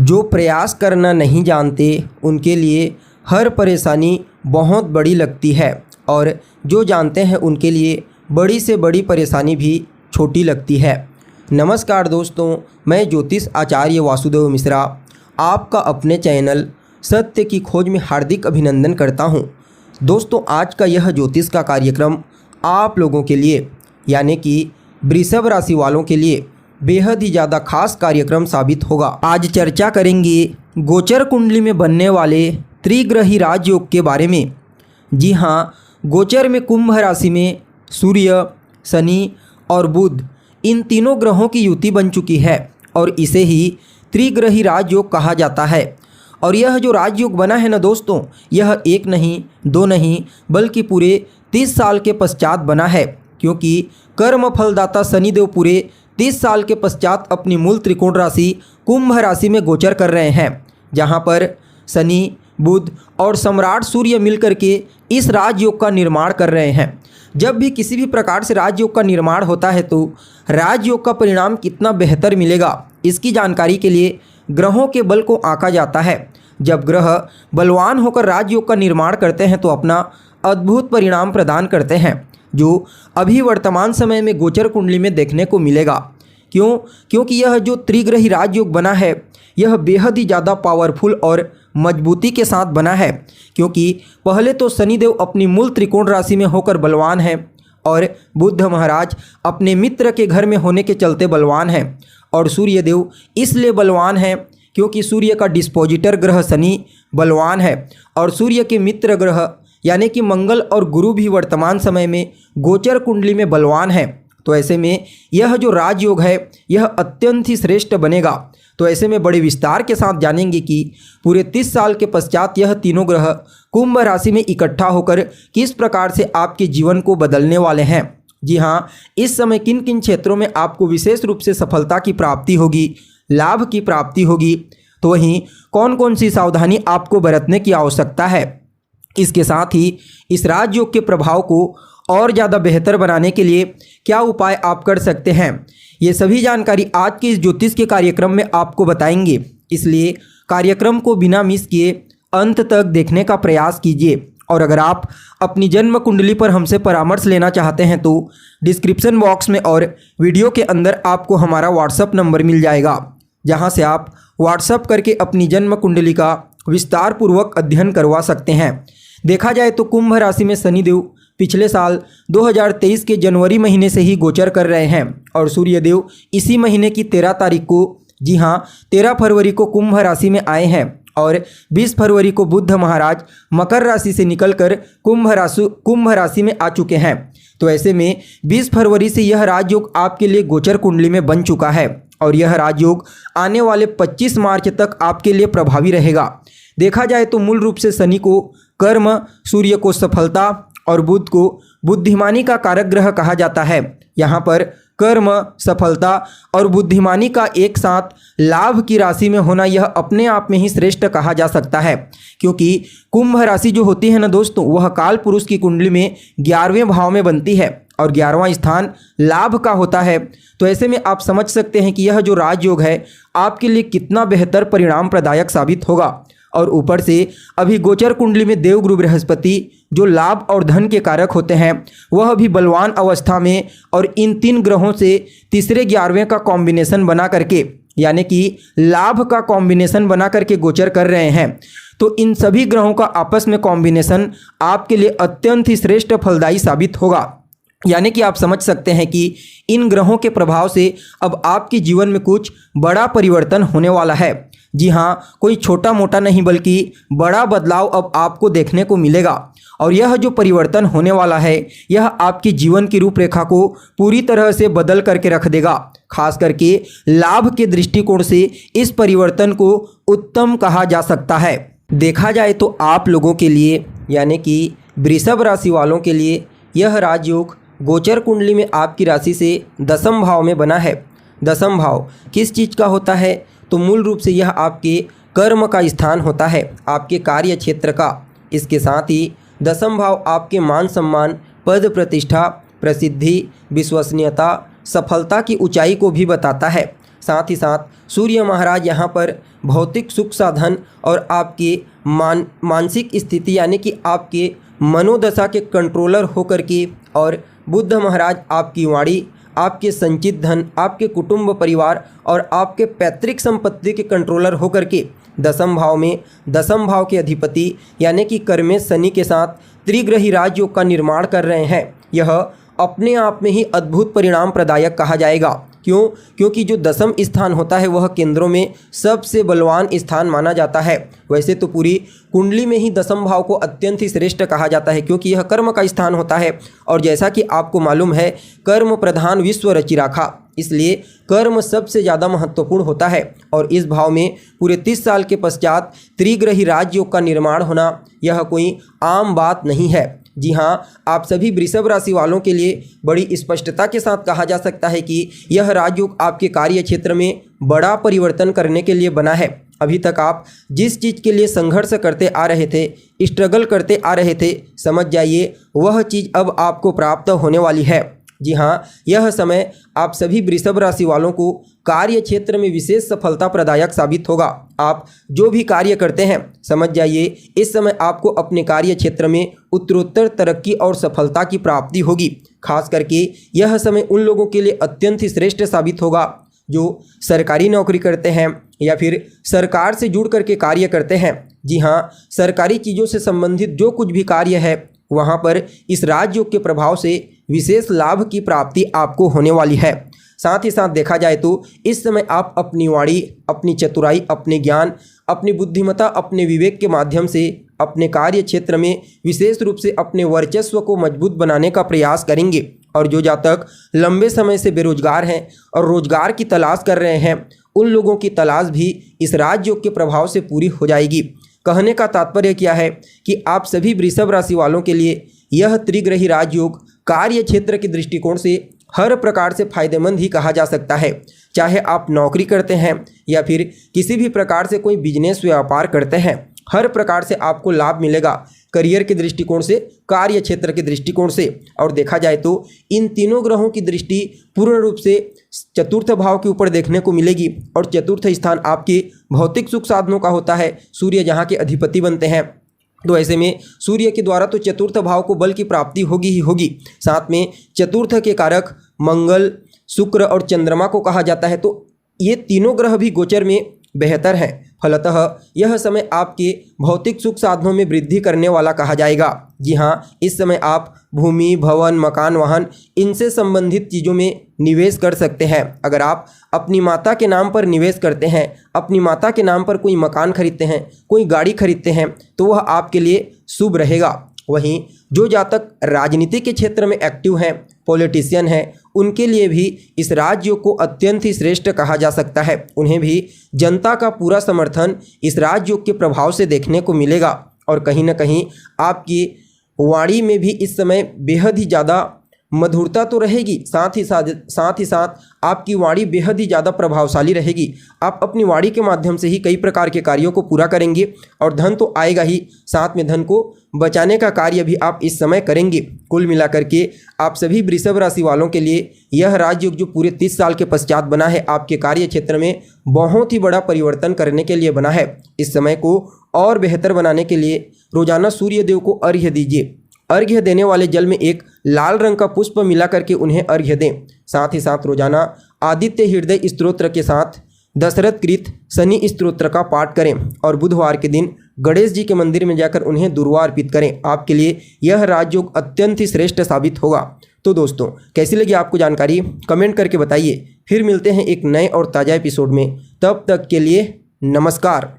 जो प्रयास करना नहीं जानते उनके लिए हर परेशानी बहुत बड़ी लगती है और जो जानते हैं उनके लिए बड़ी से बड़ी परेशानी भी छोटी लगती है। नमस्कार दोस्तों, मैं ज्योतिष आचार्य वासुदेव मिश्रा आपका अपने चैनल सत्य की खोज में हार्दिक अभिनंदन करता हूं। दोस्तों, आज का यह ज्योतिष का कार्यक्रम आप लोगों के लिए यानी कि वृषभ राशि वालों के लिए बेहद ही ज़्यादा खास कार्यक्रम साबित होगा। आज चर्चा करेंगे गोचर कुंडली में बनने वाले त्रिग्रही राजयोग के बारे में। जी हाँ, गोचर में कुंभ राशि में सूर्य, शनि और बुध इन तीनों ग्रहों की युति बन चुकी है और इसे ही त्रिग्रही राजयोग कहा जाता है। और यह जो राजयोग बना है ना दोस्तों, यह एक नहीं दो नहीं बल्कि पूरे 30 साल के पश्चात बना है, क्योंकि कर्म फलदाता शनिदेव पूरे 30 साल के पश्चात अपनी मूल त्रिकोण राशि कुंभ राशि में गोचर कर रहे हैं, जहां पर शनि, बुध और सम्राट सूर्य मिलकर के इस राजयोग का निर्माण कर रहे हैं। जब भी किसी भी प्रकार से राजयोग का निर्माण होता है तो राजयोग का परिणाम कितना बेहतर मिलेगा, इसकी जानकारी के लिए ग्रहों के बल को आंका जाता है। जब ग्रह बलवान होकर राजयोग का निर्माण करते हैं तो अपना अद्भुत परिणाम प्रदान करते हैं, जो अभी वर्तमान समय में गोचर कुंडली में देखने को मिलेगा। क्योंकि यह जो त्रिग्रही राजयोग बना है यह बेहद ही ज़्यादा पावरफुल और मजबूती के साथ बना है, क्योंकि पहले तो शनिदेव अपनी मूल त्रिकोण राशि में होकर बलवान है और बुध महाराज अपने मित्र के घर में होने के चलते बलवान है और सूर्यदेव इसलिए बलवान है क्योंकि सूर्य का डिस्पोजिटर ग्रह शनि बलवान है और सूर्य के मित्र ग्रह यानी कि मंगल और गुरु भी वर्तमान समय में गोचर कुंडली में बलवान है। तो ऐसे में यह जो राजयोग है यह अत्यंत ही श्रेष्ठ बनेगा। तो ऐसे में बड़े विस्तार के साथ जानेंगे कि पूरे 30 साल के पश्चात यह तीनों ग्रह कुंभ राशि में इकट्ठा होकर किस प्रकार से आपके जीवन को बदलने वाले हैं। जी हाँ, इस समय किन किन क्षेत्रों में आपको विशेष रूप से सफलता की प्राप्ति होगी, लाभ की प्राप्ति होगी, तो वहीं कौन कौन सी सावधानी आपको बरतने की आवश्यकता है। इसके साथ ही इस राजयोग के प्रभाव को और ज़्यादा बेहतर बनाने के लिए क्या उपाय आप कर सकते हैं, ये सभी जानकारी आज के इस ज्योतिष के कार्यक्रम में आपको बताएंगे। इसलिए कार्यक्रम को बिना मिस किए अंत तक देखने का प्रयास कीजिए। और अगर आप अपनी जन्म कुंडली पर हमसे परामर्श लेना चाहते हैं तो डिस्क्रिप्शन बॉक्स में और वीडियो के अंदर आपको हमारा व्हाट्सएप नंबर मिल जाएगा, जहां से आप व्हाट्सएप करके अपनी जन्म कुंडली का विस्तार पूर्वक अध्ययन करवा सकते हैं। देखा जाए तो कुंभ राशि में शनिदेव पिछले साल 2023 के जनवरी महीने से ही गोचर कर रहे हैं और सूर्यदेव इसी महीने की 13 तारीख को, जी हाँ 13 फरवरी को कुंभ राशि में आए हैं और 20 फरवरी को बुध महाराज मकर राशि से निकलकर कुंभ राशि में आ चुके हैं। तो ऐसे में 20 फरवरी से यह राजयोग आपके लिए गोचर कुंडली में बन चुका है और यह राजयोग आने वाले 25 मार्च तक आपके लिए प्रभावी रहेगा। देखा जाए तो मूल रूप से शनि को कर्म, सूर्य को सफलता और बुध को बुद्धिमानी का कारक ग्रह कहा जाता है। यहाँ पर कर्म, सफलता और बुद्धिमानी का एक साथ लाभ की राशि में होना यह अपने आप में ही श्रेष्ठ कहा जा सकता है, क्योंकि कुंभ राशि जो होती है ना दोस्तों, वह काल पुरुष की कुंडली में 11वें भाव में बनती है और 11वां स्थान लाभ का होता है। तो ऐसे में आप समझ सकते हैं कि यह जो राजयोग है आपके लिए कितना बेहतर परिणाम प्रदायक साबित होगा। और ऊपर से अभी गोचर कुंडली में देवगुरु बृहस्पति जो लाभ और धन के कारक होते हैं वह भी बलवान अवस्था में और इन 3 ग्रहों से तीसरे 11वें का कॉम्बिनेशन बना करके यानी कि लाभ का कॉम्बिनेशन बना करके गोचर कर रहे हैं। तो इन सभी ग्रहों का आपस में कॉम्बिनेशन आपके लिए अत्यंत ही श्रेष्ठ फलदायी साबित होगा। यानी कि आप समझ सकते हैं कि इन ग्रहों के प्रभाव से अब आपके जीवन में कुछ बड़ा परिवर्तन होने वाला है। जी हाँ, कोई छोटा मोटा नहीं बल्कि बड़ा बदलाव अब आपको देखने को मिलेगा और यह जो परिवर्तन होने वाला है यह आपके जीवन की रूपरेखा को पूरी तरह से बदल करके रख देगा। खास करके लाभ के दृष्टिकोण से इस परिवर्तन को उत्तम कहा जा सकता है। देखा जाए तो आप लोगों के लिए यानी कि वृषभ राशि वालों के लिए यह राजयोग गोचर कुंडली में आपकी राशि से 10वें भाव में बना है। 10वां भाव किस चीज़ का होता है, तो मूल रूप से यह आपके कर्म का स्थान होता है, आपके कार्य क्षेत्र का। इसके साथ ही 10वां भाव आपके मान सम्मान, पद प्रतिष्ठा, प्रसिद्धि, विश्वसनीयता, सफलता की ऊंचाई को भी बताता है। साथ ही साथ सूर्य महाराज यहाँ पर भौतिक सुख साधन और आपके मानसिक स्थिति यानी कि आपके मनोदशा के कंट्रोलर होकर के, और बुध महाराज आपकी वाणी, आपके संचित धन, आपके कुटुंब परिवार और आपके पैतृक संपत्ति के कंट्रोलर होकर के दसम भाव में, दसम भाव के अधिपति यानी कि कर्मेश शनि के साथ त्रिग्रही राजयोग का निर्माण कर रहे हैं। यह अपने आप में ही अद्भुत परिणाम प्रदायक कहा जाएगा। क्यों? क्योंकि जो दसम स्थान होता है वह केंद्रों में सबसे बलवान स्थान माना जाता है। वैसे तो पूरी कुंडली में ही दसम भाव को अत्यंत ही श्रेष्ठ कहा जाता है, क्योंकि यह कर्म का स्थान होता है। और जैसा कि आपको मालूम है, कर्म प्रधान विश्व रचि राखा, इसलिए कर्म सबसे ज़्यादा महत्वपूर्ण होता है। और इस भाव में पूरे 30 साल के पश्चात त्रिग्रही राजयोग का निर्माण होना यह कोई आम बात नहीं है। जी हाँ, आप सभी वृषभ राशि वालों के लिए बड़ी स्पष्टता के साथ कहा जा सकता है कि यह राजयोग आपके कार्य क्षेत्र में बड़ा परिवर्तन करने के लिए बना है। अभी तक आप जिस चीज़ के लिए संघर्ष करते आ रहे थे, स्ट्रगल करते आ रहे थे, समझ जाइए वह चीज़ अब आपको प्राप्त होने वाली है। जी हाँ, यह समय आप सभी वृषभ राशि वालों को कार्य क्षेत्र में विशेष सफलता प्रदायक साबित होगा। आप जो भी कार्य करते हैं, समझ जाइए इस समय आपको अपने कार्य क्षेत्र में उत्तरोत्तर तरक्की और सफलता की प्राप्ति होगी। खास करके यह समय उन लोगों के लिए अत्यंत ही श्रेष्ठ साबित होगा जो सरकारी नौकरी करते हैं या फिर सरकार से जुड़ करके कार्य करते हैं। जी हाँ, सरकारी चीज़ों से संबंधित जो कुछ भी कार्य है वहाँ पर इस राजयोग के प्रभाव से विशेष लाभ की प्राप्ति आपको होने वाली है। साथ ही साथ देखा जाए तो इस समय आप अपनी वाणी, अपनी चतुराई, अपने ज्ञान, अपनी बुद्धिमत्ता, अपने विवेक के माध्यम से अपने कार्य क्षेत्र में विशेष रूप से अपने वर्चस्व को मजबूत बनाने का प्रयास करेंगे। और जो जातक लंबे समय से बेरोजगार हैं और रोजगार की तलाश कर रहे हैं, उन लोगों की तलाश भी इस राजयोग के प्रभाव से पूरी हो जाएगी। कहने का तात्पर्य क्या है कि आप सभी वृषभ राशि वालों के लिए यह त्रिग्रही राजयोग कार्य क्षेत्र के दृष्टिकोण से हर प्रकार से फायदेमंद ही कहा जा सकता है। चाहे आप नौकरी करते हैं या फिर किसी भी प्रकार से कोई बिजनेस व्यापार करते हैं, हर प्रकार से आपको लाभ मिलेगा, करियर के दृष्टिकोण से, कार्य क्षेत्र के दृष्टिकोण से। और देखा जाए तो इन तीनों ग्रहों की दृष्टि पूर्ण रूप से चतुर्थ भाव के ऊपर देखने को मिलेगी। और चतुर्थ स्थान आपके भौतिक सुख साधनों का होता है, सूर्य जहाँ के अधिपति बनते हैं। तो ऐसे में सूर्य के द्वारा तो चतुर्थ भाव को बल की प्राप्ति होगी ही होगी। साथ में चतुर्थ के कारक मंगल, शुक्र और चंद्रमा को कहा जाता है। तो ये तीनों ग्रह भी गोचर में बेहतर हैं। फलतः यह समय आपके भौतिक सुख साधनों में वृद्धि करने वाला कहा जाएगा। जी हाँ, इस समय आप भूमि, भवन, मकान, वाहन इनसे संबंधित चीज़ों में निवेश कर सकते हैं। अगर आप अपनी माता के नाम पर निवेश करते हैं, अपनी माता के नाम पर कोई मकान खरीदते हैं, कोई गाड़ी खरीदते हैं, तो वह आपके लिए शुभ रहेगा। वहीं जो जातक राजनीति के क्षेत्र में एक्टिव हैं, पॉलिटिशियन हैं, उनके लिए भी इस राजयोग को अत्यंत ही श्रेष्ठ कहा जा सकता है। उन्हें भी जनता का पूरा समर्थन इस राजयोग के प्रभाव से देखने को मिलेगा। और कहीं ना कहीं आपकी वाणी में भी इस समय बेहद ही ज़्यादा मधुरता तो रहेगी, साथ ही साथ आपकी वाणी बेहद ही ज़्यादा प्रभावशाली रहेगी। आप अपनी वाणी के माध्यम से ही कई प्रकार के कार्यों को पूरा करेंगे और धन तो आएगा ही, साथ में धन को बचाने का कार्य भी आप इस समय करेंगे। कुल मिलाकर के आप सभी वृषभ राशि वालों के लिए यह राजयोग जो पूरे 30 साल के पश्चात बना है, आपके कार्य क्षेत्र में बहुत ही बड़ा परिवर्तन करने के लिए बना है। इस समय को और बेहतर बनाने के लिए रोजाना सूर्य देव को अर्घ्य दीजिए। अर्घ्य देने वाले जल में एक लाल रंग का पुष्प मिला करके उन्हें अर्घ्य दें। साथ ही साथ रोजाना आदित्य हृदय स्तोत्र के साथ दशरथ कृत शनि स्तोत्र का पाठ करें और बुधवार के दिन गणेश जी के मंदिर में जाकर उन्हें दुर्वा अर्पित करें। आपके लिए यह राजयोग अत्यंत ही श्रेष्ठ साबित होगा। तो दोस्तों, कैसी लगी आपको जानकारी, कमेंट करके बताइए। फिर मिलते हैं एक नए और ताज़ा एपिसोड में। तब तक के लिए नमस्कार।